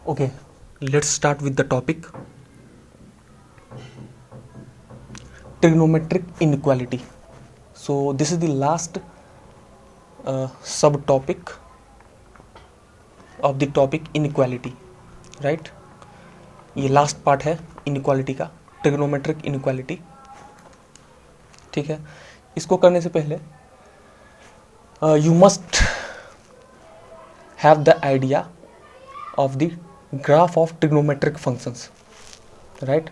Okay, let's start with the topic trigonometric inequality. So this is the last subtopic of the topic inequality, right? ये last part है inequality का, trigonometric inequality. ठीक है, इसको करने से पहले you must have the idea of the graph of trigonometric functions, right?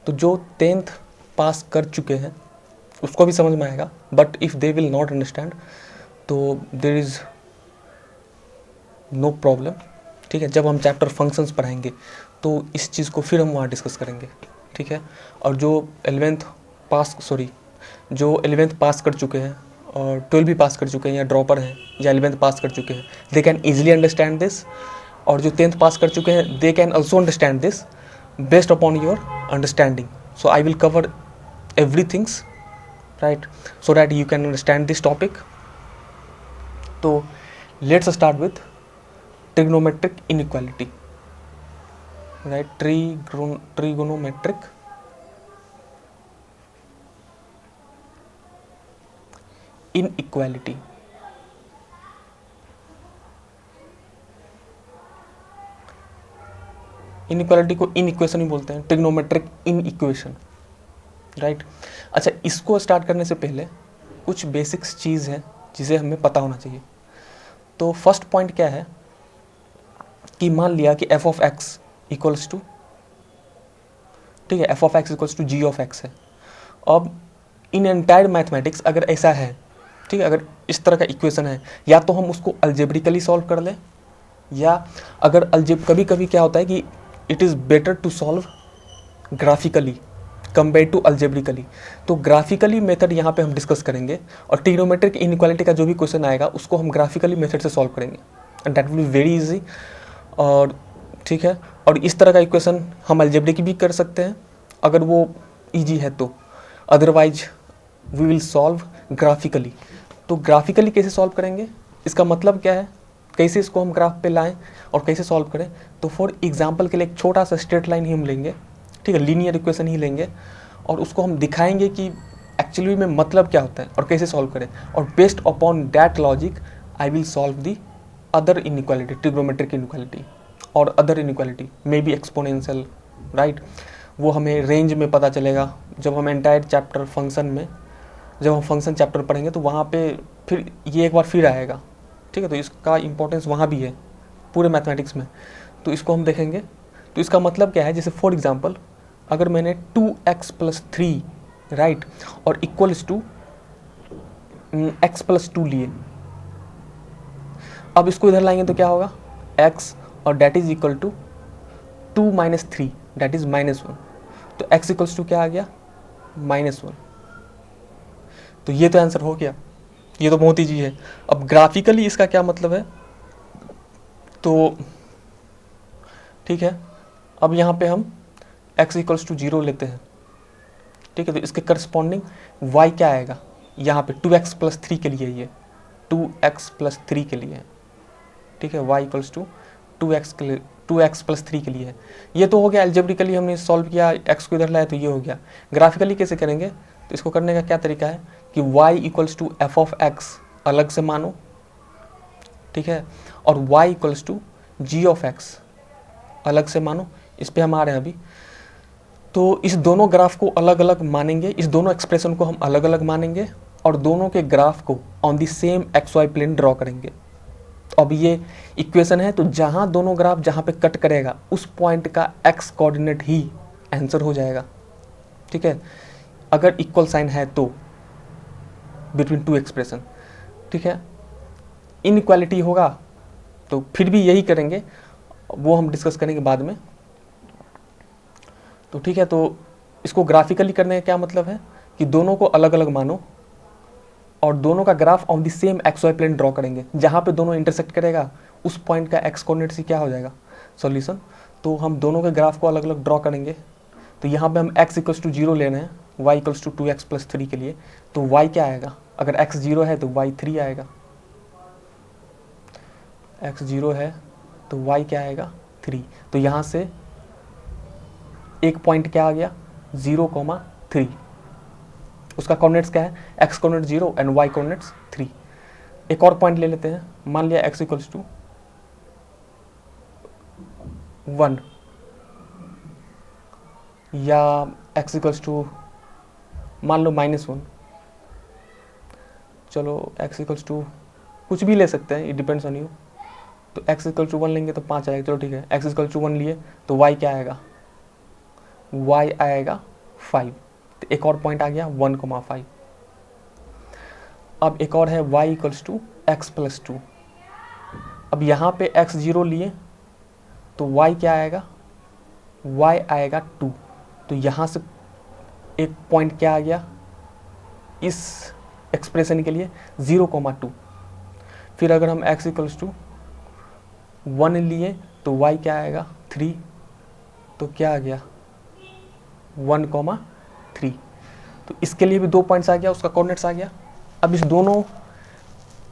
तो जो 10th पास कर चुके हैं उसको भी समझ में आएगा, but if they will not understand तो देर इज़ नो प्रॉब्लम. ठीक है, जब हम चैप्टर फंक्शंस पढ़ाएंगे तो इस चीज़ को फिर हम वहाँ डिस्कस करेंगे. ठीक है, और जो 11th पास कर चुके हैं और 12 भी पास कर चुके हैं या ड्रॉपर हैं या 11th पास कर चुके हैं, they can easily understand this. और जो 10th पास कर चुके हैं they can also understand this based upon your understanding. So I will cover everything's, right, so that you can understand this topic. So let's start with trigonometric inequality, right? Trigonometric inequality. Inequality को in equation ही बोलते हैं, trigonometric in equation, right? अच्छा, इसको start करने से पहले कुछ basics चीज़ हैं जिसे हमें पता होना चाहिए. तो फर्स्ट पॉइंट क्या है कि मान लिया कि f of x equals to, ठीक है, f of x equals to g of x है. अब इन एंटायर मैथमेटिक्स अगर ऐसा है, ठीक है, अगर इस तरह का इक्वेशन है, या तो हम उसको अल्जेब्रिकली सॉल्व कर लें, या अगर कभी कभी क्या होता है कि it is better to solve graphically compare to algebraically. तो ग्राफिकली मेथड यहाँ पे हम डिस्कस करेंगे, और ट्रिग्नोमेट्रिक इनइक्वालिटी का जो भी क्वेश्चन आएगा उसको हम ग्राफिकली मेथड से सॉल्व करेंगे, and that will be very easy. और ठीक है, और इस तरह का इक्वेशन हम अल्जेब्रिक भी कर सकते हैं अगर वो इजी है तो, otherwise we will solve graphically. तो ग्राफिकली कैसे सॉल्व करेंगे, इसका मतलब क्या है, कैसे इसको हम ग्राफ पे लाएं और कैसे सॉल्व करें. तो फॉर एग्जाम्पल के लिए एक छोटा सा स्ट्रेट लाइन ही हम लेंगे, ठीक है, लीनियर इक्वेशन ही लेंगे, और उसको हम दिखाएंगे कि एक्चुअली में मतलब क्या होता है और कैसे सॉल्व करें. और based upon that logic I will solve the other inequality, trigonometric inequality और other inequality may be exponential, right? वो हमें रेंज में पता चलेगा जब हम एंटायर चैप्टर फंक्शन में, जब हम फंक्शन चैप्टर पढ़ेंगे तो वहाँ पे फिर ये एक बार फिर आएगा. ठीक है, तो इसका इंपॉर्टेंस वहाँ भी है पूरे मैथमेटिक्स में, तो इसको हम देखेंगे. तो इसका मतलब क्या है, जैसे फॉर एग्जांपल अगर मैंने 2x + 3, राइट, और इक्वल्स टू x + 2 लिए, अब इसको इधर लाएंगे तो क्या होगा, x और that is equal to 2 - 3 that is -1. तो x इक्वल्स टू क्या आ गया, -1. तो ये तो आंसर हो गया, ये तो बहुत ईजी है. अब ग्राफिकली इसका क्या मतलब है, तो ठीक है, अब यहाँ पे हम x इक्वल्स टू 0 लेते हैं. ठीक है, तो इसके करस्पॉन्डिंग y क्या आएगा, यहाँ पे 2x + 3 के लिए, ये 2x + 3 के लिए है. ठीक है, y इक्वल्स टू 2x + 3 के लिए है. ये तो हो गया अलजेब्रिकली, हमने सॉल्व किया, x को इधर लाया तो ये हो गया. ग्राफिकली कैसे करेंगे, तो इसको करने का क्या तरीका है कि y equals to f of x अलग से मानो, ठीक है, और y equals to g of x अलग से मानो. इस पे हम आ रहे हैं अभी. तो इस दोनों ग्राफ को अलग अलग मानेंगे, इस दोनों एक्सप्रेशन को हम अलग अलग मानेंगे, और दोनों के ग्राफ को on the same XY plane draw करेंगे. अब ये इक्वेशन है, तो जहाँ दोनों ग्राफ जहाँ पे कट करेगा उस पॉइंट का x कोऑर्डिनेट ही आंसर हो जाएगा. ठीक है, अगर इक्वल साइन है तो बिटवीन टू एक्सप्रेशन. ठीक है, इनइक्वालिटी होगा तो फिर भी यही करेंगे, वो हम डिस्कस करेंगे बाद में. तो ठीक है, तो इसको ग्राफिकली करने का क्या मतलब है कि दोनों को अलग अलग मानो और दोनों का graph on the same XY plane draw करेंगे. जहाँ पे दोनों इंटरसेक्ट करेगा उस पॉइंट का x कोऑर्डिनेट से क्या हो जाएगा, सॉल्यूशन. तो हम दोनों के ग्राफ को अलग अलग ड्रॉ करेंगे. तो यहाँ पे हम x इक्वल्स टू 0 लेना है, y इक्वल्स टू 2x + 3 के लिए. तो y क्या आएगा, अगर x 0 है तो y 3 आएगा, x 0 है तो y क्या आएगा, 3। तो यहाँ से एक पॉइंट क्या आ गया 0,3, उसका कोऑर्डिनेट्स क्या है, x coordinate 0 and y coordinates 3। एक और पॉइंट ले लेते हैं, मान लिया x इक्वल्स टू 1 या x इक्वल्स टू मान लो -1, चलो x इक्वल्स टू कुछ भी ले सकते हैं, इट डिपेंड्स ऑन यू। तो x इक्वल टू 1 लेंगे तो 5 आएगा, चलो ठीक है। x इक्वल टू 1 लिए तो y क्या आएगा, y आएगा 5। तो एक और पॉइंट आ गया 1,5। अब एक और है y equals to x plus 2। अब यहाँ पे x 0 लिए तो y क्या आएगा, y आएगा 2। तो यहाँ से एक पॉइंट क्या आ गया इस एक्सप्रेशन के लिए 0,2। फिर अगर हम x इक्वल्स टू 1 लिए तो y क्या आएगा 3। तो क्या आ गया 1,3। तो इसके लिए भी 2 पॉइंट्स आ गया, उसका कोऑर्डिनेट्स आ गया।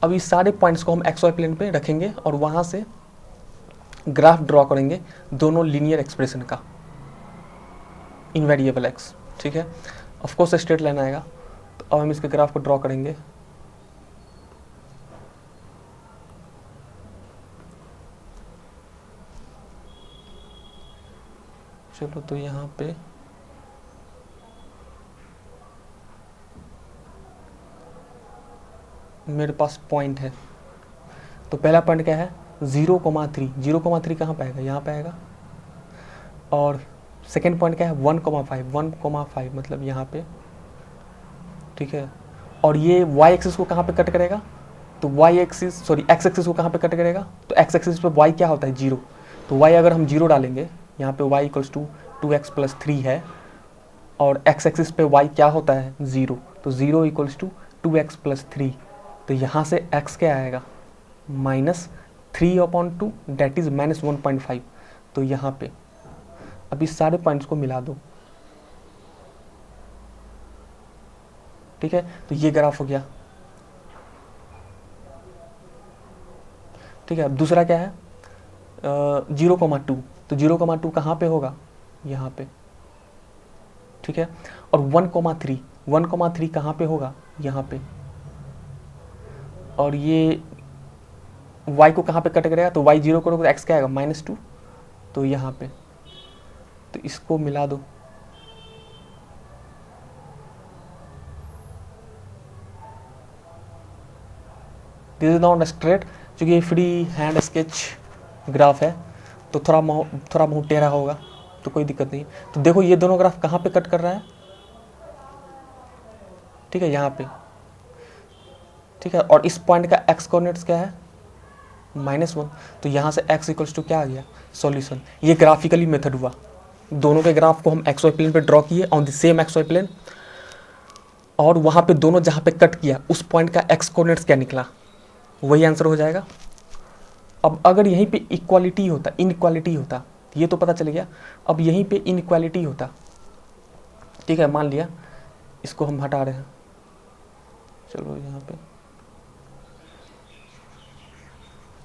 अब इस सारे पॉइंट्स को हम एक्स वाई प्लेन पे रखेंगे और वहाँ से ग्राफ ड्रॉ करेंगे दोनों लीनियर एक्सप्रेशन का, इन वेरिएबल एक्स, ठीक है। ऑफ कोर्स स्ट्रेट लाइन आएगा। तो अब हम इसके ग्राफ को ड्रॉ करेंगे। चलो तो यहाँ पे मेरे पास पॉइंट है। तो पहला पॉइंट क्या है 0,3। 0,3 कहाँ पे आएगा, यहाँ पे आएगा। और सेकेंड पॉइंट क्या है 1,5। 1,5 मतलब यहाँ पे, ठीक है। और ये y एक्सिस को कहाँ पे कट करेगा, तो y axis sorry x axis को कहाँ पे कट करेगा, तो x एक्सिस पे y क्या होता है 0। तो y अगर हम 0 डालेंगे, यहाँ पे y equals to 2x plus 3 है और x एक्सिस पे y क्या होता है 0। तो 0 इक्वल्स टू 2x प्लस 3। तो यहाँ से x क्या आएगा -3/2 डेट इज -1.5। तो यहाँ पे अब इस सारे पॉइंट्स को मिला दो, ठीक है। तो ये ग्राफ हो गया, ठीक है। अब दूसरा क्या है 0,2। तो 0,2 कहाँ पे होगा, यहाँ पे, ठीक है। और 1,3 1,3 कहाँ पे होगा, यहाँ पे। और ये y को कहाँ पे कट करेगा, तो y 0 करोगे तो x क्या आएगा -2। तो यहाँ पे, तो इसको मिला दो। दिस इज नॉट स्ट्रेट, क्योंकि ये फ्री हैंड स्केच ग्राफ है तो थोड़ा बहुत टेढ़ा होगा, तो कोई दिक्कत नहीं। तो देखो ये दोनों ग्राफ कहाँ पे कट कर रहा है, ठीक है, यहाँ पे, ठीक है। और इस पॉइंट का x कोऑर्डिनेट्स क्या है -1। तो यहाँ से x इक्वल्स टू क्या आ गया सॉल्यूशन। ये ग्राफिकली मेथड हुआ, दोनों के ग्राफ को हम एक्स वाई प्लेन पे ड्रॉ किए on the same x y plane, और वहाँ पे दोनों जहाँ पे कट किया उस पॉइंट का x कोऑर्डिनेट्स क्या निकला, वही आंसर हो जाएगा। अब अगर यहीं पे इक्वालिटी होता, इनइक्वालिटी होता, ये तो पता चल गया। अब यहीं पे इनइक्वालिटी होता, ठीक है, मान लिया इसको हम हटा रहे हैं, चलो यहाँ पे,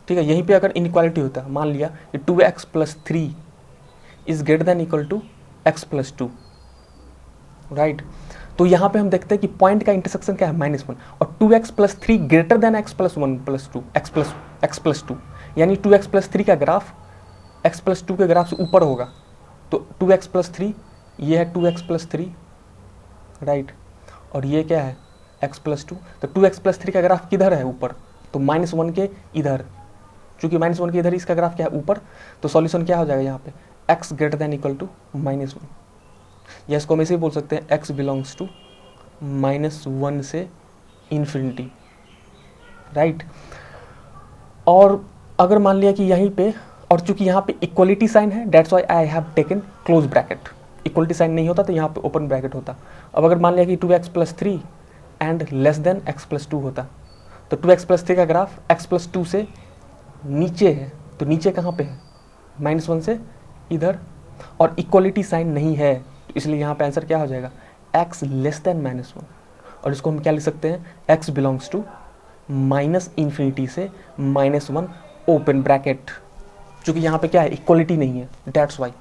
ठीक है। यहीं पे अगर इनइक्वालिटी होता, मान लिया कि 2x plus 3 is greater than equal to x plus 2, right. तो यहाँ पे हम देखते हैं कि पॉइंट का इंटरसेक्शन क्या है -1, और 2x plus 3 greater than x plus 1 plus 2 x plus 2, यानी 2x प्लस 3 का ग्राफ x प्लस 2 के ग्राफ से ऊपर होगा। तो 2x प्लस 3 ये है 2x प्लस 3, राइट। और ये क्या है x प्लस 2। तो 2x प्लस 3 का ग्राफ किधर है ऊपर, तो -1 के इधर, चूँकि -1 के इधर इसका ग्राफ क्या है ऊपर। तो सॉल्यूशन क्या हो जाएगा यहाँ पे x greater than equal to -1, या इसको हम ऐसे ही बोल सकते हैं x बिलोंग्स टू -1 से इन्फिनिटी, राइट। और अगर मान लिया कि यहीं पे, और चूंकि यहाँ पे इक्वलिटी साइन है that's why I have taken close bracket. Equality sign नहीं होता तो यहाँ पे ओपन ब्रैकेट होता। अब अगर मान लिया कि 2x plus 3 and less than x plus 2 होता, तो 2x प्लस 3 का ग्राफ x प्लस 2 से नीचे है। तो नीचे कहाँ पे है -1 से इधर, और इक्वलिटी साइन नहीं है, तो इसलिए यहाँ पे आंसर क्या हो जाएगा x लेस देन -1। और इसको हम क्या लिख सकते हैं x बिलोंग्स टू -∞ से -1 ओपन ब्रैकेट। क्योंकि यहाँ पे क्या है, इक्वालिटी नहीं है, डेट्स वाई।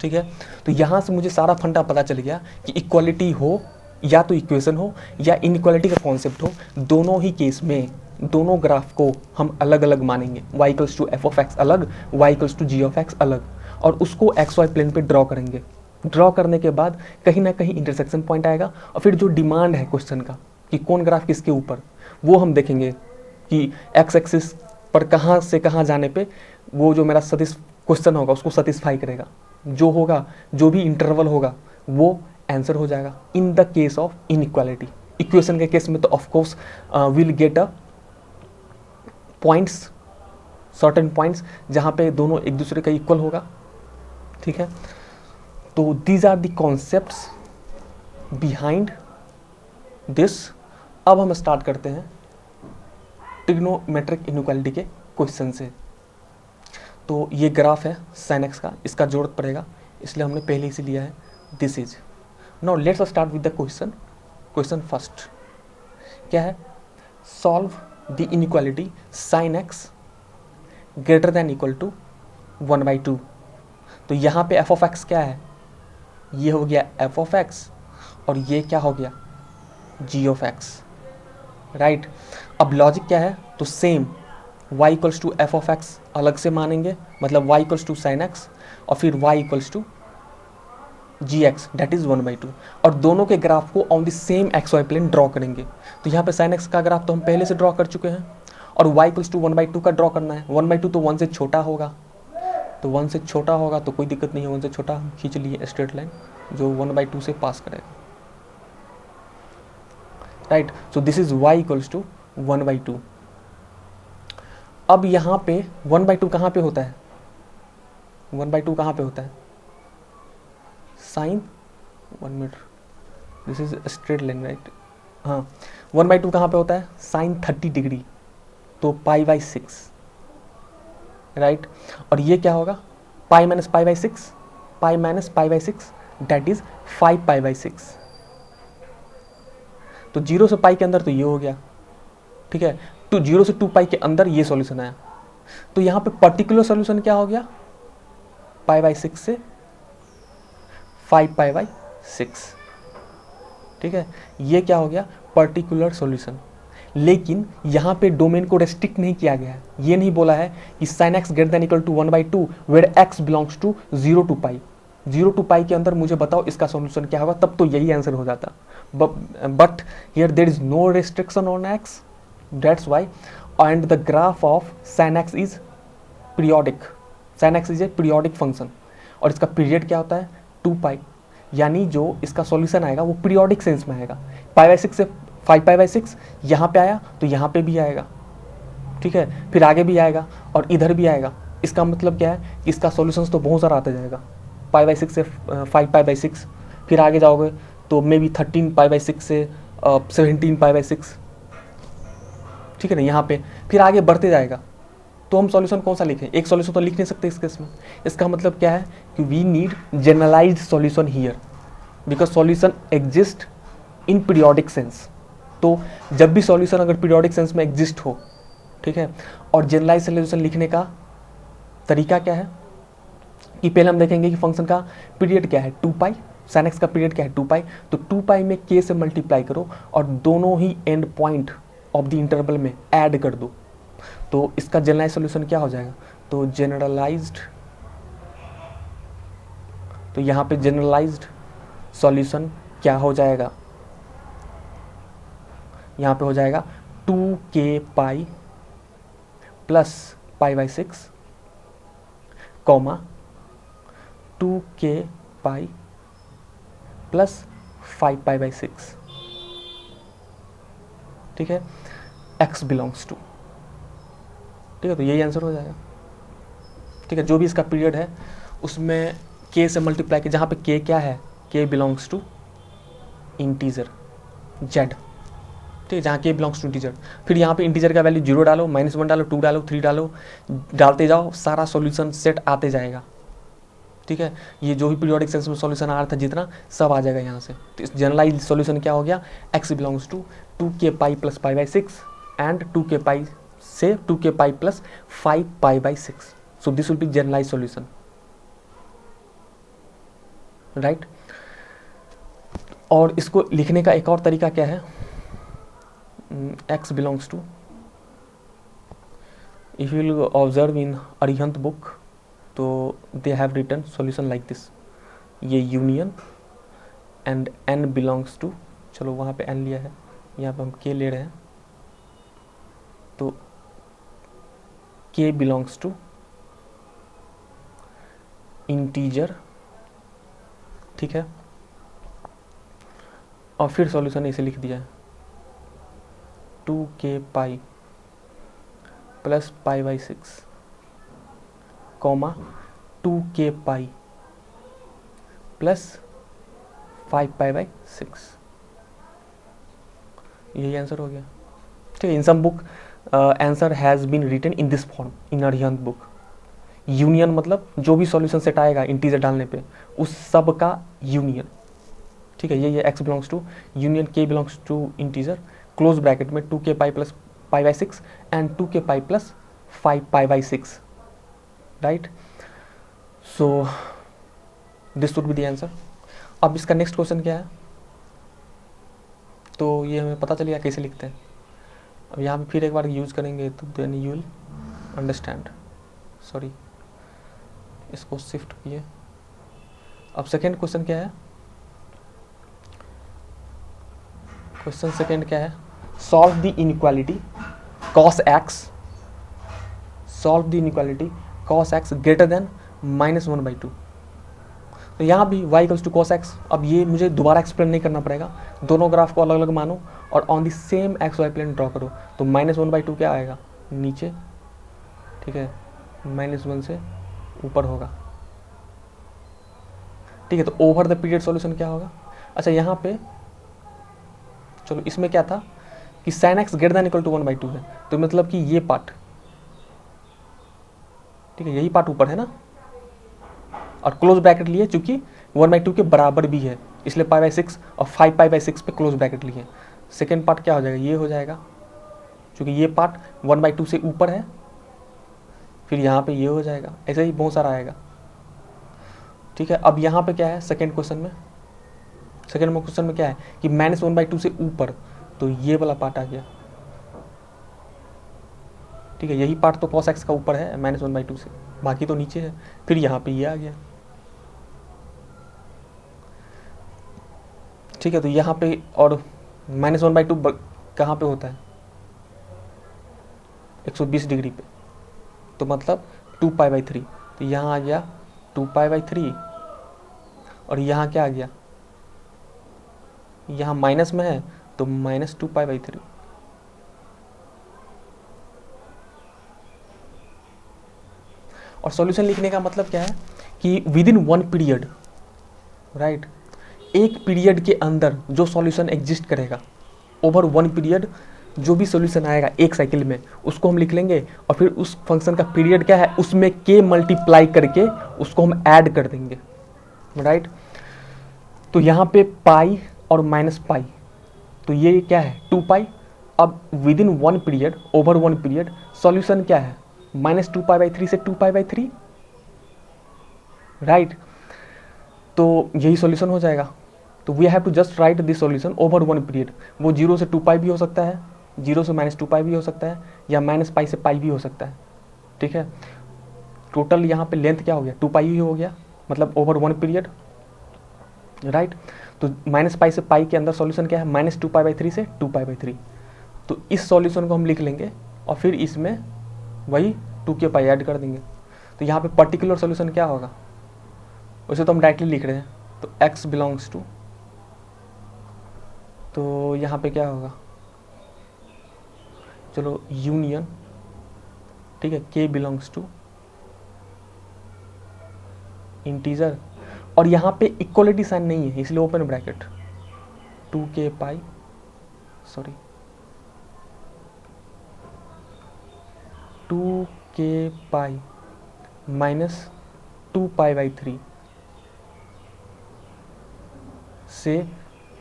ठीक है, तो यहाँ से मुझे सारा फंडा पता चल गया कि इक्वालिटी हो या तो इक्वेशन हो या इनइक्वालिटी का कॉन्सेप्ट हो, दोनों ही केस में दोनों ग्राफ को हम अलग अलग मानेंगे। y equals to f of x अलग, y equals to g of x अलग, और उसको एक्स वाई प्लेन पे ड्रॉ करेंगे। ड्रॉ करने के बाद कहीं ना कहीं इंटरसेक्शन पॉइंट आएगा, और फिर जो डिमांड है क्वेश्चन का कि कौन ग्राफ किसके ऊपर, वो हम देखेंगे कि एक्स एक्सिस पर कहाँ से कहाँ जाने पे वो जो मेरा सदिश क्वेश्चन होगा उसको सेटिस्फाई करेगा। जो होगा, जो भी इंटरवल होगा वो आंसर हो जाएगा in the case of inequality. Equation के केस में तो of course will get a points, certain points जहाँ पे दोनों एक दूसरे का इक्वल होगा। ठीक है, तो these are the concepts behind this. अब हम स्टार्ट करते हैं ट्रिग्नोमेट्रिक इनइक्वालिटी के क्वेश्चन से। तो ये ग्राफ है sin x का, इसका जरूरत पड़ेगा इसलिए हमने पहले ही से लिया है। This is now let's start with the question. Question first क्या है, solve the inequality sin x greater than equal to 1/2। तो यहाँ पे f ऑफ x क्या है, ये हो गया f ऑफ x और ये क्या हो गया g ऑफ x, राइट। अब लॉजिक क्या है, तो same y equals to f of x अलग से मानेंगे, मतलब y equals to sine x, और फिर y equals to g x that is 1/2, और दोनों के ग्राफ को on the same x y plane draw करेंगे। तो यहाँ पे साइन एक्स का ग्राफ तो हम पहले से ड्रॉ कर चुके हैं, और y इक्वल्स टू 1/2 का ड्रॉ करना है। 1/2 तो 1 से छोटा होगा, तो 1 से छोटा होगा तो कोई दिक्कत नहीं है, 1 से छोटा हम खींच लिए स्ट्रेट लाइन जो 1/2 से पास करेगा, right. So this is y equals to 1/2। अब यहाँ पे 1/2 कहाँ पे होता है, 1/2 कहाँ पे होता है, sine 1 minute, this is straight line right, हाँ 1/2 कहाँ पे होता है, साइन 30 डिग्री, तो π/6, राइट। और ये क्या होगा, pi minus π/6, pi minus π/6 that is 5π/6। तो 0 से पाई के अंदर तो ये हो गया, ठीक है, तो 0 से 2 पाई के अंदर ये सॉल्यूशन आया। तो यहाँ पे पर्टिकुलर सॉल्यूशन क्या हो गया, π/6 से 5π/6, ठीक है, ये क्या हो गया पर्टिकुलर सॉल्यूशन। लेकिन यहाँ पे डोमेन को रेस्ट्रिक्ट नहीं किया गया है, ये नहीं बोला है कि sin x greater than equal to 1/2 where x belongs to 0 to pi, 0 to pi के अंदर मुझे बताओ इसका सॉल्यूशन क्या होगा, तब तो यही आंसर हो जाता। But here there is no restriction on x, that's why, and the graph of sin x is periodic, sin x is a periodic function, और इसका पीरियड क्या होता है 2 पाई, यानी जो इसका सॉल्यूशन आएगा वो पीरियोडिक सेंस में आएगा। π/6 से 5π/6 यहाँ पे आया तो यहाँ पे भी आएगा, ठीक है, फिर आगे भी आएगा और इधर भी आएगा। इसका मतलब क्या है कि इसका सॉल्यूशंस तो बहुत सारा आता जाएगा, π/6 से 5π/6, फिर आगे जाओगे तो मे बी 13π/6 से 17π/6, ठीक है ना, यहाँ पे फिर आगे बढ़ते जाएगा। तो हम सॉल्यूशन कौन सा लिखें, एक सॉल्यूशन तो लिख नहीं सकते इस केस में। इसका मतलब क्या है कि we need generalised solution here, because solution exist in periodic sense. तो जब भी सॉल्यूशन अगर पीरियोडिक सेंस में एग्जिस्ट हो, ठीक है, और जनरलाइज सॉल्यूशन लिखने का तरीका क्या है कि पहले हम देखेंगे कि फंक्शन का पीरियड क्या है 2 पाई, साइन एक्स का पीरियड क्या है 2 पाई, तो 2 पाई में k से मल्टीप्लाई करो और दोनों ही end point of the interval में ऐड कर दो, तो इसका जनरलाइज सॉल्यूशन क्या हो जाएगा, तो जनरलाइज्ड, तो यहाँ पे जनरलाइज्ड सॉल्यूशन क्या हो जाएगा, यहाँ पे हो जाएगा 2k pi plus π/6 comma 2k pi plus 5π/6, ठीक है, x बिलोंग्स टू, ठीक है, तो यही आंसर हो जाएगा, ठीक है। जो भी इसका पीरियड है उसमें k से मल्टीप्लाई के, जहाँ पे k क्या है, k belongs to integer z, ठीक है, जहाँ k बिलोंग्स टू इंटीजर, फिर यहाँ पे इंटीजर का वैल्यू 0 डालो, -1 डालो, 2 डालो, 3 डालो, डालते जाओ, सारा सॉल्यूशन सेट आते जाएगा, ठीक है। ये जो भी पीरियोडिक सेंस में सॉल्यूशन आ रहा था जितना, सब आ जाएगा यहाँ से। तो इस जनरलाइज सॉल्यूशन क्या हो गया, x belongs to 2k pi plus π/6 and 2k pi से 2k pi plus 5π/6। So this will be generalized solution, right. और इसको लिखने का एक और तरीका क्या है, x belongs to, if you will observe in Arihant book, तो they have written solution like this, ये union and n belongs to, चलो वहाँ पे n लिया है, यहाँ पे हम k ले रहे हैं, तो k belongs to इंटीजर, ठीक है। और फिर सॉल्यूशन इसे लिख दिया है 2k pi plus pi by 6 comma 2k pi plus 5 pi by 6, यही आंसर हो गया, ठीक है। In some book answer has been written in this form in Arihant book. Union मतलब जो भी सॉल्यूशन सेट आएगा इंटीजर डालने पे उस सब का यूनियन, ठीक है। ये x belongs to union k belongs to integer, close bracket में 2k pi plus pi by 6 and 2k pi plus 5 pi by 6, right. So this would be the answer. अब इसका नेक्स्ट क्वेश्चन क्या है, तो ये हमें पता चलेगा कैसे लिखते हैं। अब यहाँ पे फिर एक बार यूज करेंगे तो then you will understand. Sorry, इसको शिफ्ट किए। अब सेकेंड क्वेश्चन क्या है, क्वेश्चन सेकेंड क्या है, solve the inequality cos x, solve the inequality cos x greater than -1/2। तो यहाँ भी y equals to cos x, अब ये मुझे दोबारा एक्सप्लेन नहीं करना पड़ेगा, दोनों ग्राफ को अलग अलग मानो और on the same x y plane draw करो, तो -1/2 क्या आएगा नीचे, ठीक है, -1 से ऊपर होगा, ठीक है। तो ओवर द पीरियड सॉल्यूशन क्या होगा, अच्छा यहाँ पे चलो इसमें क्या था कि sin x greater than equal to 1/2 है, तो मतलब कि ये पार्ट, ठीक है, यही पार्ट ऊपर है ना, और क्लोज ब्रैकेट लिए चूंकि 1/2 के बराबर भी है इसलिए पाई बाई 6 और 5 पाई बाई 6 पे क्लोज ब्रैकेट लिए। सेकेंड पार्ट क्या हो जाएगा, ये हो जाएगा, क्योंकि ये पार्ट 1/2 से ऊपर है, फिर यहाँ पे ये हो जाएगा, ऐसे ही बहुत सारा आएगा, ठीक है। अब यहाँ पे क्या है सेकेंड क्वेश्चन में, सेकेंड क्वेश्चन में क्या है कि -1/2 से ऊपर, तो ये वाला पार्ट आ गया, ठीक है। यही पार्ट तो cos x का ऊपर है -1/2 से, बाकी तो नीचे है, फिर यहाँ पे ये आ गया, ठीक है। तो यहाँ पे और -1/2 कहाँ पे होता है 120 डिग्री पे, तो मतलब 2 पाई बाई 3, तो यहाँ आ गया 2 पाई बाई 3, और यहाँ क्या आ गया, यहाँ माइनस में है तो -2 पाई बाई 3, और सॉल्यूशन लिखने का मतलब क्या है कि विद इन 1 पीरियड, राइट, एक पीरियड के अंदर जो सॉल्यूशन एग्जिस्ट करेगा, ओवर 1 पीरियड जो भी सॉल्यूशन आएगा एक साइकिल में उसको हम लिख लेंगे, और फिर उस फंक्शन का पीरियड क्या है उसमें k मल्टीप्लाई करके उसको हम ऐड कर देंगे, राइट। तो यहाँ पे पाई और माइनस पाई, तो ये क्या है 2 पाई। अब with in 1 period, over 1 period solution क्या है -2 पाई बाई 3 से 2 पाई बाई 3, राइट। तो यही सॉल्यूशन हो जाएगा। तो we have to just write this solution over 1 period, वो 0 से 2 पाई भी हो सकता है, 0 से -2 पाई भी हो सकता है, या -पाई से पाई भी हो सकता है, ठीक है। टोटल यहाँ पे लेंथ क्या हो गया 2 पाई ही हो गया, मतलब ओवर 1 पीरियड, राइट। तो -पाई से पाई के अंदर सॉल्यूशन क्या है -2 पाई बाई 3 से 2 पाई बाई 3, तो इस सॉल्यूशन को हम लिख लेंगे और फिर इसमें वही 2k पाई ऐड कर देंगे। तो यहाँ पे पर्टिकुलर सॉल्यूशन क्या होगा, वैसे तो हम डायरेक्टली लिख रहे हैं, तो x बिलोंग्स टू, तो यहाँ पे क्या होगा, चलो यूनियन, ठीक है, k बिलोंग्स टू इंटीजर, और यहाँ पे इक्वलिटी साइन नहीं है इसलिए open bracket 2k pi, sorry 2k pi -2 pi by 3 से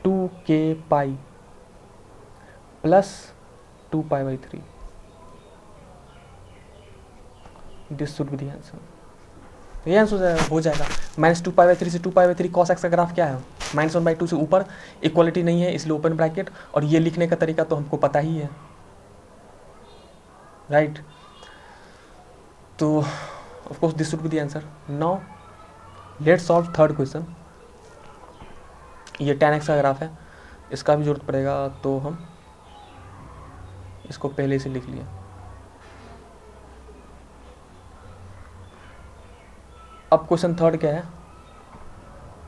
2k pi plus 2 pi by 3, this should be the answer. ये आंसर हो जाएगा। -2π/3 से 2π/3 cos x का ग्राफ क्या है? -1/2 से ऊपर, इक्वलिटी नहीं है इसलिए ओपन ब्रैकेट, और ये लिखने का तरीका तो हमको पता ही है, राइट। तो of course this should be the answer. Now let's solve third question. ये tan x का ग्राफ है, इसका भी जरूरत पड़ेगा तो हम इसको पहले से लिख लिए। अब क्वेश्चन थर्ड क्या है?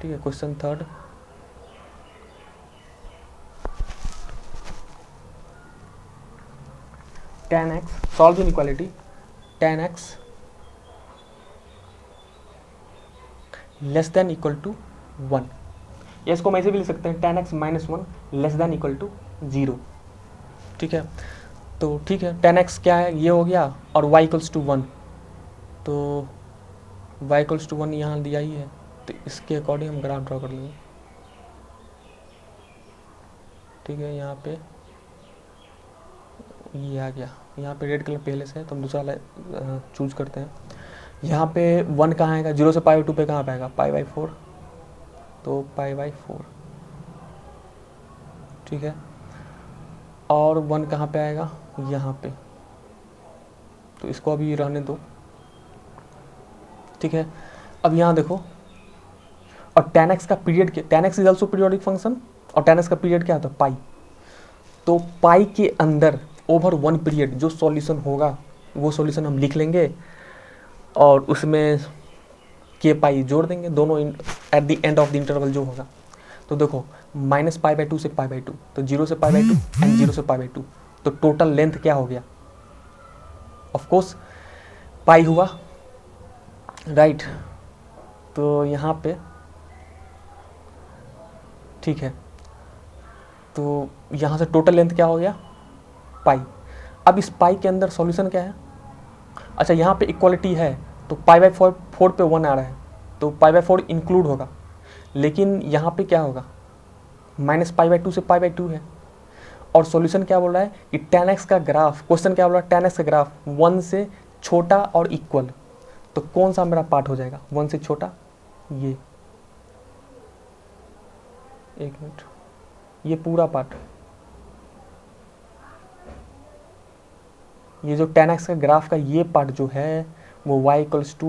ठीक है, question third tan x, solve inequality tan x less than equal to 1, या इसको हम ऐसे भी लिख सकते हैं tan x -1 less than equal to 0। ठीक है, तो ठीक है, tan x क्या है, ये हो गया, और y इक्वल्स टू 1, तो y इक्वल्स टू 1 यहाँ दिया ही है, तो इसके अकॉर्डिंग हम ग्राफ ड्रॉ कर लेंगे। ठीक है, यहाँ पे ये आ गया, यहाँ पे रेड कलर पहले से है तो हम दूसरा चूज करते हैं। यहाँ पे 1 कहाँ आएगा, 0 से π/2 पे कहाँ पाएगा, π/4, तो π/4। ठीक है, और 1 कहाँ पे आएगा, यहाँ पे, तो इसको अभी रहने दो। ठीक है, अब यहाँ देखो, और tan x का पीरियड क्या, tan x is also periodic function, और tan x का पीरियड क्या होता है, पाई। तो पाई के अंदर ओवर 1 पीरियड जो सॉल्यूशन होगा वो सॉल्यूशन हम लिख लेंगे, और उसमें के पाई जोड़ देंगे, दोनों at the end of the interval जो होगा। तो देखो -π/2 से π/2, तो 0 से π/2 एंड 0 से π/2, तो टोटल लेंथ क्या हो गया, ऑफ कोर्स पाई हुआ, राइट। तो यहाँ पे ठीक है, तो यहाँ से टोटल लेंथ क्या हो गया, पाई। अब इस पाई के अंदर सॉल्यूशन क्या है, अच्छा यहाँ पे इक्वालिटी है तो π/4 पे 1 आ रहा है, तो π/4 इंक्लूड होगा, लेकिन यहाँ पे क्या होगा, -π/2 से π/2 है, और सॉल्यूशन क्या बोल रहा है कि tan x का ग्राफ, क्वेश्चन क्या बोल रहा है, tan x का ग्राफ 1 से छोटा और इक्वल, तो कौन सा मेरा पार्ट हो जाएगा 1 से छोटा, ये, एक मिनट, ये पूरा पार्ट, ये जो tan x का ग्राफ का ये पार्ट जो है वो y इक्वल्स टू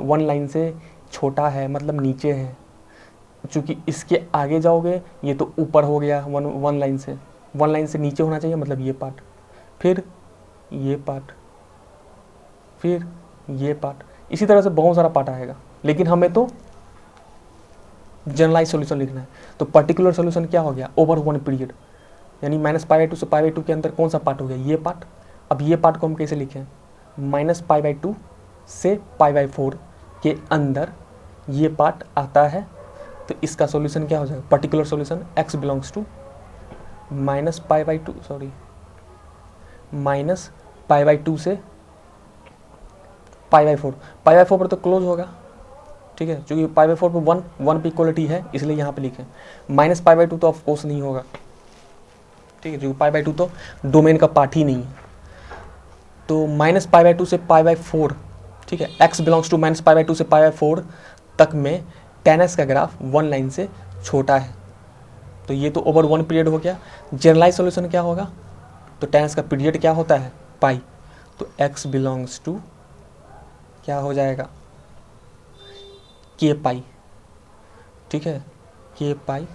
1 लाइन से छोटा है, मतलब नीचे है, चूँकि इसके आगे जाओगे ये तो ऊपर हो गया, वन लाइन से नीचे होना चाहिए, मतलब ये पार्ट, फिर ये पार्ट, फिर ये पार्ट, इसी तरह से बहुत सारा पार्ट आएगा, लेकिन हमें तो जनरलाइज सॉल्यूशन लिखना है। तो पर्टिकुलर सॉल्यूशन क्या हो गया, ओवर 1 पीरियड, यानी -π/2 से π/2 के अंदर कौन सा पार्ट हो गया, ये पार्ट। अब ये पार्ट को हम कैसे लिखें, -π/2 से π/4 के अंदर ये पार्ट आता है, तो इसका सॉल्यूशन क्या हो जाएगा, particular solution x belongs to -π/2 से π/4, π/4 पर तो क्लोज होगा, ठीक है, क्योंकि π/4 पे 1 पे इक्वलिटी है, इसलिए यहाँ पे लिखें। -π/2 तो ऑफ कोर्स नहीं होगा, ठीक है, क्योंकि π/2 तो डोमेन का पार्ट ही नहीं है, तो -π/2 से π/4, ठीक है, x बिलोंग्स टू -π/2 से π/4 तक में tan x का ग्राफ 1 लाइन से छोटा है, तो ये तो ओवर 1 पीरियड हो गया। जनरलाइज सॉल्यूशन क्या होगा, तो tan x का पीरियड क्या होता है, पाई, तो x बिलोंग्स टू क्या हो जाएगा, k पाई, ठीक है, k pi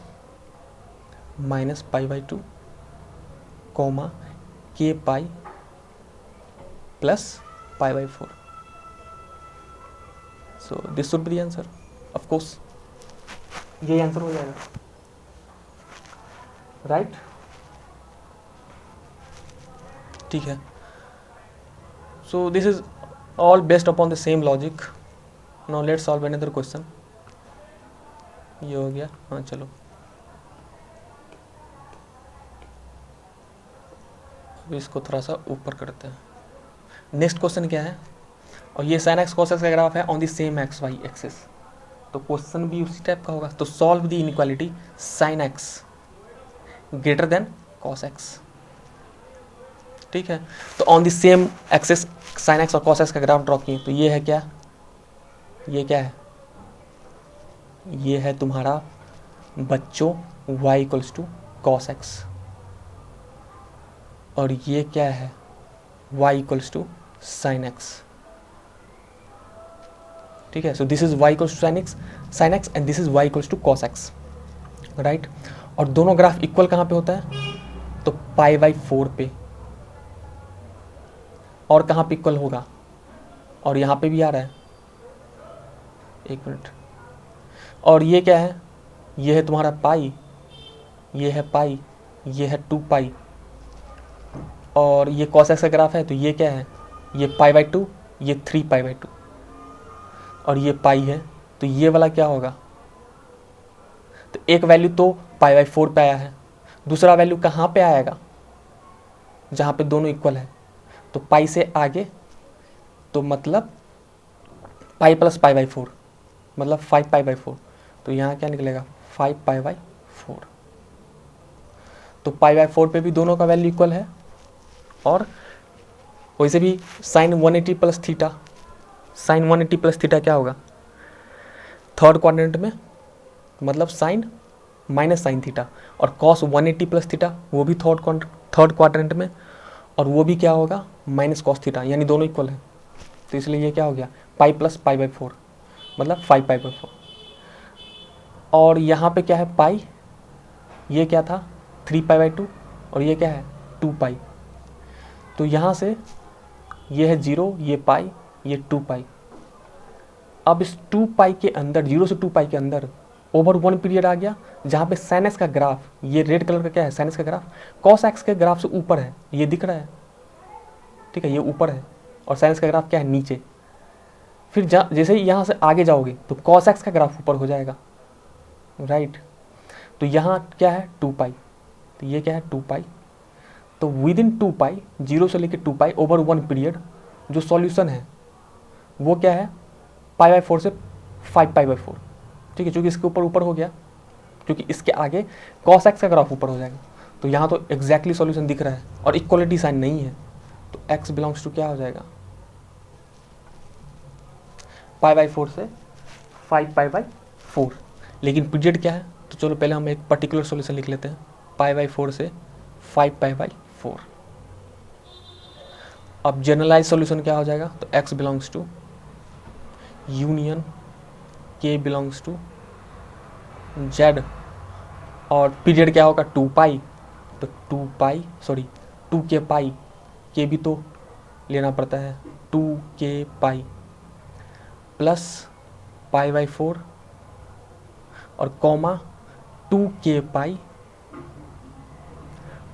-π/2 comma k pi plus π/4, so this should be the answer, of course ये आंसर हो जाएगा, राइट। ठीक है, so this is all based upon the same logic. Now let's solve another question. ये हो गया, हाँ चलो अभी इसको थोड़ा सा ऊपर करते हैं। नेक्स्ट क्वेश्चन क्या है, और ये sin x cos x का ग्राफ है on the same x y axis, तो क्वेश्चन भी उसी टाइप का होगा। तो solve the inequality sin x greater than cos x, ठीक है। तो on the same axis sine x और कॉस एक्स का ग्राफ ड्रॉ किए, तो ये है क्या, ये क्या है, ये है तुम्हारा बच्चों y equals to cos x, और ये क्या है y equals to sine x, ठीक है। So this is y equals to sine x and this is y equals to cos x, right. और दोनों ग्राफ इक्वल कहाँ पे होता है, तो पाई बाई 4 पे, और कहाँ पे इक्वल होगा, और यहाँ पे भी आ रहा है, एक मिनट, और ये क्या है, ये है तुम्हारा पाई, ये है पाई, ये है 2 पाई, और ये कॉस एक्स का ग्राफ है, तो ये क्या है, ये पाई बाई 2, ये 3 पाई बाई 2, और ये पाई है, तो ये वाला क्या होगा, तो एक वैल्यू तो पाई बाई 4 पे आया है, दूसरा वैल्यू कहाँ पे आएगा, जहाँ पे दोनों इक्वल है, तो पाई से आगे, तो मतलब पाई प्लस पाई बाई 4, मतलब 5 पाई बाई 4, तो यहाँ क्या निकलेगा 5 पाई बाई 4। तो पाई बाई 4 पे भी दोनों का वैल्यू इक्वल है, और वैसे भी sine 180 plus theta, sine 180 plus theta क्या होगा, थर्ड क्वाड्रेंट में, मतलब साइन माइनस साइन थीटा, और कॉस 180 प्लस थीटा वो भी थर्ड क्वाड्रेंट में, और वो भी क्या होगा माइनस कॉस थीटा, यानी दोनों इक्वल है, तो इसलिए ये क्या हो गया पाई प्लस पाई बाई 4, मतलब 5 पाई बाई 4। और यहाँ पे क्या है पाई, ये क्या था 3 पाई बाई 2, और ये क्या है 2 पाई, तो यहाँ से ये है 0, ये पाई, ये 2 पाई। अब इस 2 पाई के अंदर, 0 से 2 पाई के अंदर ओवर 1 पीरियड आ गया, जहाँ पे साइन एक्स का ग्राफ, ये रेड कलर का क्या है साइन एक्स का ग्राफ, कॉस एक्स के ग्राफ से ऊपर है, ये दिख रहा है, ठीक है, ये ऊपर है, और साइन एक्स का ग्राफ क्या है नीचे। फिर जैसे ही यहाँ से आगे जाओगे तो कॉस एक्स का ग्राफ ऊपर हो जाएगा, राइट। तो यहाँ क्या है 2 पाई, तो ये क्या है 2 पाई, तो विद इन 2 पाई, 0 से लेकर 2 पाई ओवर 1 पीरियड, जो सॉल्यूशन है वो क्या है पाई बाई 4 से 5 पाई बाई 4, ठीक है, क्योंकि इसके ऊपर ऊपर हो गया, क्योंकि इसके आगे कॉस एक्स का ग्राफ ऊपर हो जाएगा, तो यहाँ तो एग्जैक्टली सॉल्यूशन दिख रहा है, और इक्वलिटी साइन नहीं है, तो x बिलोंग्स टू क्या हो जाएगा पाई बाई 4 से 5 पाई बाई 4। लेकिन पीरियड क्या है, तो चलो पहले हम एक पर्टिकुलर सॉल्यूशन लिख लेते हैं, पाई बाई 4 से 5 पाई बाई 4। अब जनरलाइज सॉल्यूशन क्या हो जाएगा, तो x belongs to union k belongs to z, और पीरियड क्या होगा 2 पाई, तो 2 पाई सॉरी 2k पाई, k भी तो लेना पड़ता है, 2k pi plus pi by 4, और comma 2k pi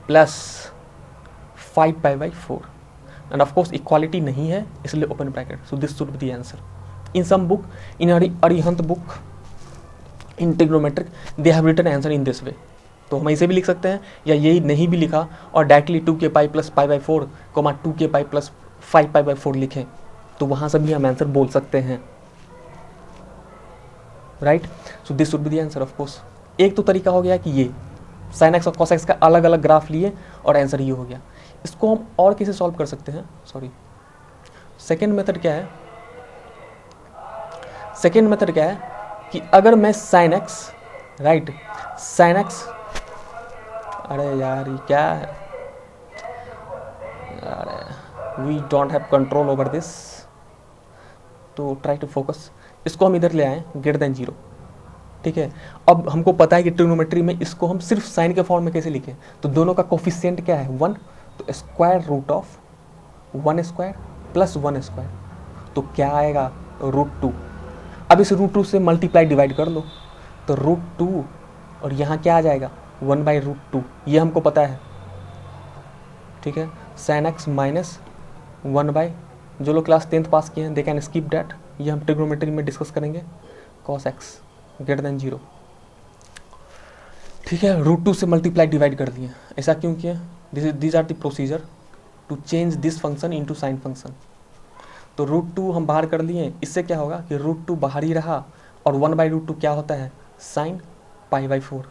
plus 5 pi by 4, and of course equality नहीं है इसलिए open bracket, so this should be the answer. In some book, in Arihant book in trigonometric they have written answer in this way, तो हम ऐसे भी लिख सकते हैं, या यही नहीं भी लिखा और directly 2k pi plus pi by 4 comma 2k pi plus 5 pi by 4 लिखें, तो वहाँ से भी हम आंसर बोल सकते हैं, right. So this should be the answer of course. एक तो तरीका हो गया कि ये साइन एक्स और कॉस एक्स का अलग अलग ग्राफ लिए और आंसर ये हो गया। इसको हम और कैसे सॉल्व कर सकते हैं, सॉरी सेकेंड मेथड क्या है, सेकेंड मेथड क्या है कि अगर मैं sine x, right, sine x, अरे यार ये क्या है, अरे we don't have control over this, तो ट्राई टू फोकस। इसको हम इधर ले आए ग्रेटर देन 0, ठीक है। अब हमको पता है कि ट्रिग्नोमेट्री में इसको हम सिर्फ साइन के फॉर्म में कैसे लिखें, तो दोनों का कोफिशिएंट क्या है 1, तो square root of 1 square plus 1 square, तो क्या आएगा √2। अब इस √2 से मल्टीप्लाई डिवाइड कर लो, तो √2, और यहाँ क्या आ जाएगा 1 बाई √2, ये हमको पता है, ठीक है। साइन एक्स माइनस 1 बाई, जो लोग क्लास 10th पास किए हैं दे कैन स्किप डैट, ये हम ट्रिग्नोमेट्री में डिस्कस करेंगे, कॉस एक्स ग्रेटर देन 0, ठीक है। √2 से मल्टीप्लाई डिवाइड कर दिए, ऐसा क्यों किया, this are the procedure to change this function into sine function. तो √2 हम बाहर कर लिए, इससे क्या होगा कि √2 बाहर ही रहा, और 1 बाई √2 क्या होता है साइन पाई बाई 4,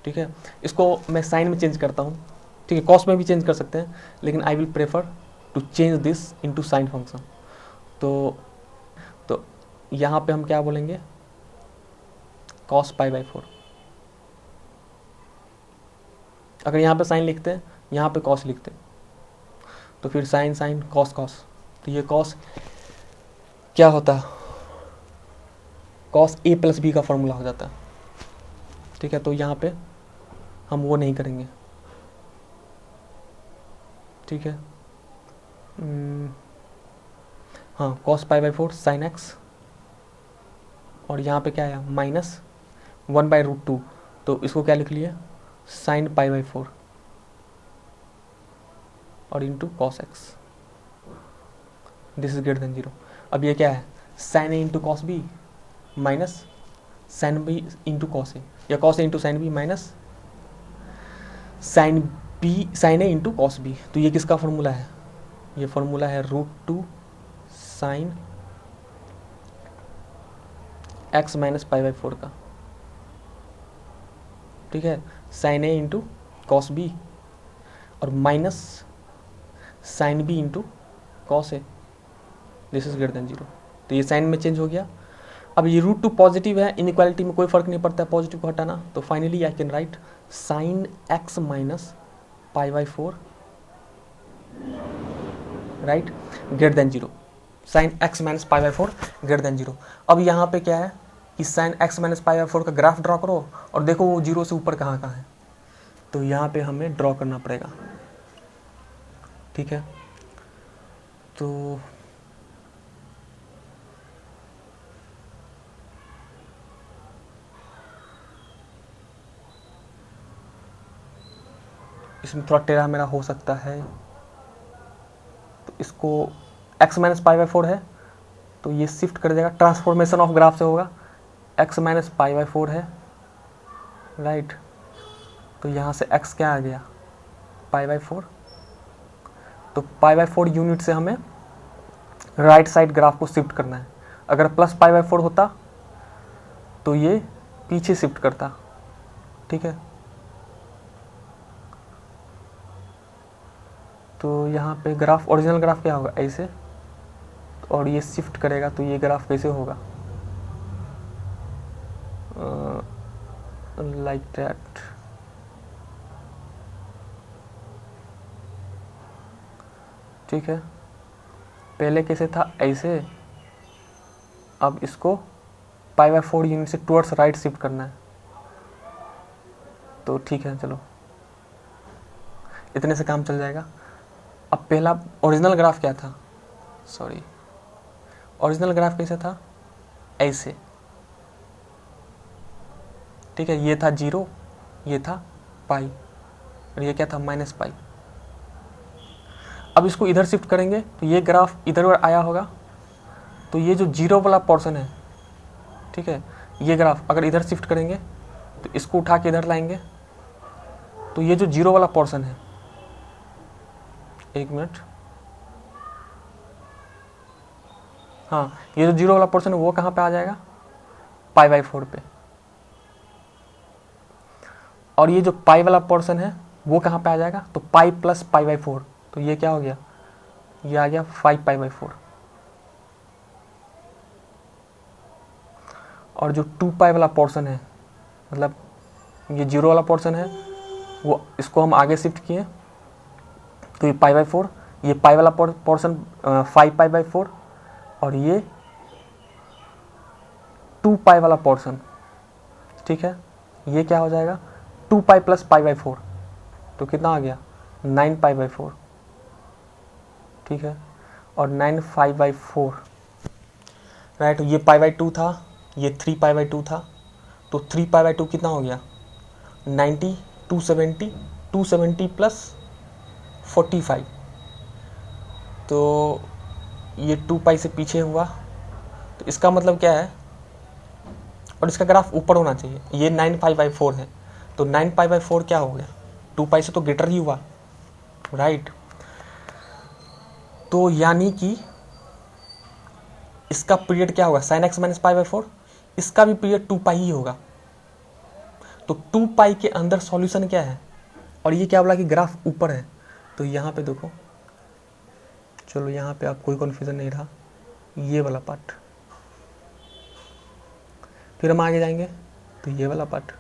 ठीक है। इसको मैं साइन में चेंज करता हूँ, ठीक है, कॉस में भी चेंज कर सकते हैं, लेकिन I will prefer to change this into sine function. तो यहाँ पे हम क्या बोलेंगे, कॉस पाई बाई 4। अगर यहाँ पे साइन लिखते हैं, यहाँ पे कॉस लिखते हैं, तो फिर साइन साइन कॉस कॉस, तो ये कॉस क्या होता है, कॉस ए प्लस बी का फॉर्मूला हो जाता है। ठीक है, तो यहाँ पे हम वो नहीं करेंगे। ठीक है, हाँ, cos pi by 4 sign x, और यहाँ पे क्या आया -1/√2, तो इसको क्या लिख लिए, साइन पाई बाई 4 और into cos x, this is greater than 0। अब ये क्या है, sine a into cos b minus sine b into cos a, या cos a into sine b minus sine a into cos b. तो ये किसका formula है, ये फॉर्मूला है √2 sine x minus pi by 4 का। ठीक है, sine a into cos b और minus sine b into cos a, this is greater than 0। तो ये साइन में चेंज हो गया। अब ये √2 पॉजिटिव है, इनइक्वालिटी में कोई फर्क नहीं पड़ता है पॉजिटिव को हटाना, तो finally I can write sine x minus pi by 4 right greater than 0, sign x minus pi by 4 greater than 0। अब यहाँ पे क्या है कि sign x minus pi by 4 का ग्राफ ड्रॉ करो और देखो वो 0 से ऊपर कहाँ कहाँ है, तो यहाँ पे हमें ड्रॉ करना पड़ेगा। ठीक है, तो इसमें थोड़ा टेढ़ा मेरा हो सकता है, तो इसको x माइनस पाई बाई 4 है तो ये शिफ्ट कर देगा, ट्रांसफॉर्मेशन ऑफ ग्राफ से होगा, x माइनस पाई बाई 4 है राइट, तो यहाँ से x क्या आ गया, पाई बाई 4, तो पाई बाई 4 यूनिट से हमें राइट साइड ग्राफ को शिफ्ट करना है। अगर प्लस पाई बाई 4 होता तो ये पीछे शिफ्ट करता। ठीक है, तो यहाँ पे ग्राफ, ओरिजिनल ग्राफ क्या होगा ऐसे, और ये शिफ्ट करेगा तो ये ग्राफ कैसे होगा, लाइक दैट। ठीक है, पहले कैसे था ऐसे, अब इसको पाई बाई 4 यूनिट से टुवर्ड्स राइट शिफ्ट करना है। तो ठीक है, चलो इतने से काम चल जाएगा। अब पहला ओरिजिनल ग्राफ क्या था, सॉरी, ओरिजिनल ग्राफ कैसे था, ऐसे। ठीक है, ये था 0, ये था पाई, और ये क्या था माइनस पाई। अब इसको इधर शिफ्ट करेंगे तो ये ग्राफ इधर आया होगा, तो ये जो 0 वाला पोर्शन है, ठीक है, ये ग्राफ अगर इधर शिफ्ट करेंगे तो इसको उठा के इधर लाएंगे, तो ये जो 0 वाला पोर्शन है, एक मिनट, हाँ, ये जो 0 वाला पोर्शन है वो कहाँ पे आ जाएगा, पाई बाई 4 पे, और ये जो पाई वाला पोर्शन है वो कहाँ पे आ जाएगा, तो पाई प्लस पाई बाई 4, तो ये क्या हो गया, ये आ गया 5 पाई बाई 4। और जो 2 पाई वाला पोर्शन है, मतलब ये 0 वाला पोर्शन है, वो इसको हम आगे शिफ्ट किए, तो ये पाई बाई 4, ये पाई वाला पोर्शन 5 पाई बाई 4, और ये 2 पाई वाला पोर्शन, ठीक है, ये क्या हो जाएगा 2 पाई प्लस पाई बाई 4, तो कितना आ गया 9 पाई बाई 4। ठीक है, और 9 5 बाई 4 राइट, ये पाई बाई 2 था, ये 3 पाई बाई 2 था, तो 3 पाई बाई 2 कितना हो गया 90, 270, 270 प्लस 45, तो ये 2 पाई से पीछे हुआ, तो इसका मतलब क्या है, और इसका ग्राफ ऊपर होना चाहिए, ये 9 पाई बाई 4 है, तो 9 पाई बाई 4 क्या हो गया, 2 पाई से तो ग्रेटर ही हुआ राइट। तो यानी कि इसका पीरियड क्या होगा, sign x minus pi by 4, इसका भी पीरियड 2 पाई ही होगा। तो 2 पाई के अंदर सॉल्यूशन क्या है, और ये क्या बोला कि ग्राफ ऊपर है, तो यहाँ पे देखो, चलो यहाँ पे आप कोई कन्फ्यूज़न नहीं रहा, ये वाला पार्ट। फिर हम आगे जाएंगे तो ये वाला पार्ट,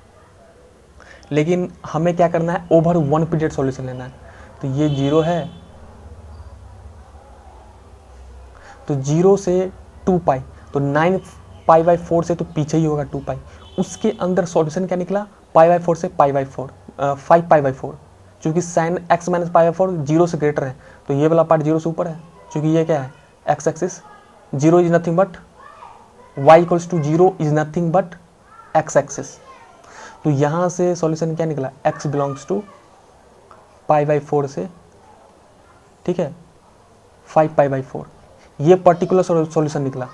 लेकिन हमें क्या करना है, ओवर 1 पीरियड सॉल्यूशन लेना है। तो ये 0 है, तो 0 से 2 पाई, तो 9 पाई बाई 4 से तो पीछे ही होगा 2 पाई। उसके अंदर सॉल्यूशन क्या निकला, पाई बाई 4 से पाई बाई 4, 5 पाई बाई 4, चूँकि sine x minus pi by 4 0 से ग्रेटर है, तो ये वाला पार्ट 0 से ऊपर है, चूँकि ये क्या है, x axis, 0 is nothing but y equals to 0 is nothing but x axis. तो यहाँ से सॉल्यूशन क्या निकला, x belongs to pi by 4 से, ठीक है, 5 पाई बाई 4, ये पर्टिकुलर सॉल्यूशन निकला,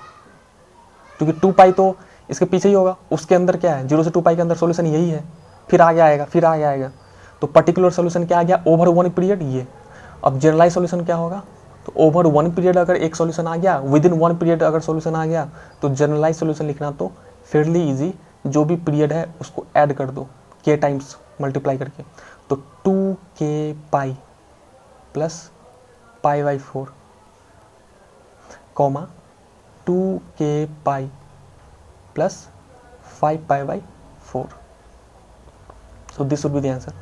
क्योंकि 2 पाई तो इसके पीछे ही होगा, उसके अंदर क्या है, 0 से 2 पाई के अंदर सॉल्यूशन यही है, फिर आगे आएगा, फिर आगे आएगा, तो पर्टिकुलर सॉल्यूशन क्या आ गया, ओवर 1 पीरियड ये। अब जनरलाइज सॉल्यूशन क्या होगा, तो ओवर 1 पीरियड अगर एक सॉल्यूशन आ गया, विद इन 1 पीरियड अगर सॉल्यूशन आ गया, तो जनरलाइज सॉल्यूशन लिखना तो फेयरली इजी, जो भी पीरियड है उसको ऐड कर दो k टाइम्स मल्टीप्लाई करके, तो 2k pi plus pi by 4 comma 2k pi plus 5 pi by 4, so this would be the answer.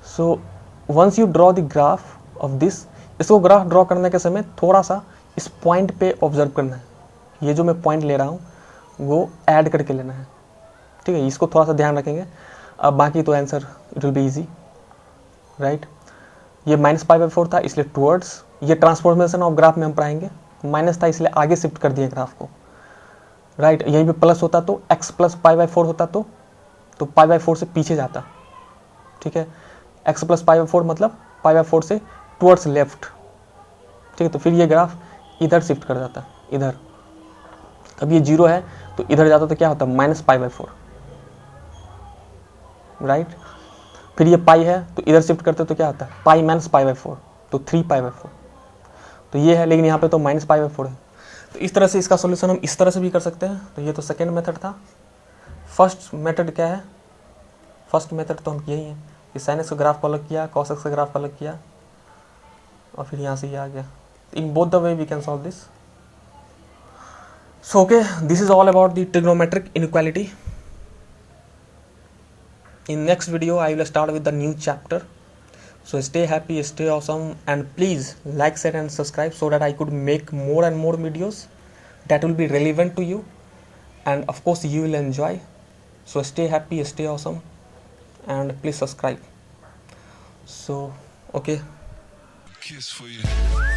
So once you draw the graph of this, इसको graph draw करने के समय थोड़ा सा इस पॉइंट पे ऑब्जर्व करना है, ये जो मैं पॉइंट ले रहा हूँ वो ऐड करके लेना है, ठीक है, इसको थोड़ा सा ध्यान रखेंगे। अब बाकी तो answer it will be easy, right. ये माइनस पाई बाई 4 था इसलिए टुवर्ड्स, ये ट्रांसफॉर्मेशन ऑफ ग्राफ में हम पढ़ाएंगे, माइनस था इसलिए आगे शिफ्ट कर दिए ग्राफ को, राइट। यहीं पे प्लस होता तो x प्लस पाई बाई 4 होता तो पाई बाई 4 से पीछे जाता, ठीक है, x प्लस पाई बाई 4 मतलब पाई बाई 4 से टुवर्ड्स लेफ्ट, ठीक है, तो फिर ये ग्राफ इधर शिफ्ट कर जाता, इधर। अब ये 0 है तो इधर जाता तो क्या होता, माइनस पाई बाई 4, राइट। फिर ये पाई है तो इधर शिफ्ट करते तो क्या होता है, पाई माइनस पाई बाई 4, तो 3 पाई बाई 4, तो ये है, लेकिन यहाँ पे तो माइनस पाई बाई 4 है। तो इस तरह से इसका सॉल्यूशन हम इस तरह से भी कर सकते हैं। तो ये तो सेकेंड मेथड था। फर्स्ट मेथड क्या है, फर्स्ट मेथड तो हम किए ही हैं, कि साइन एक्स का ग्राफ को अलग किया, कॉस एक्स का ग्राफ को अलग किया, और फिर यहाँ से ये आ गया। In both the way we can solve this. So okay, this is all about the trigonometric inequality. In next video I will start with the new chapter. So stay happy, stay awesome, and please like, share and subscribe so that I could make more and more videos that will be relevant to you, and of course you will enjoy. So stay happy, stay awesome, and please subscribe. So okay, kiss for you.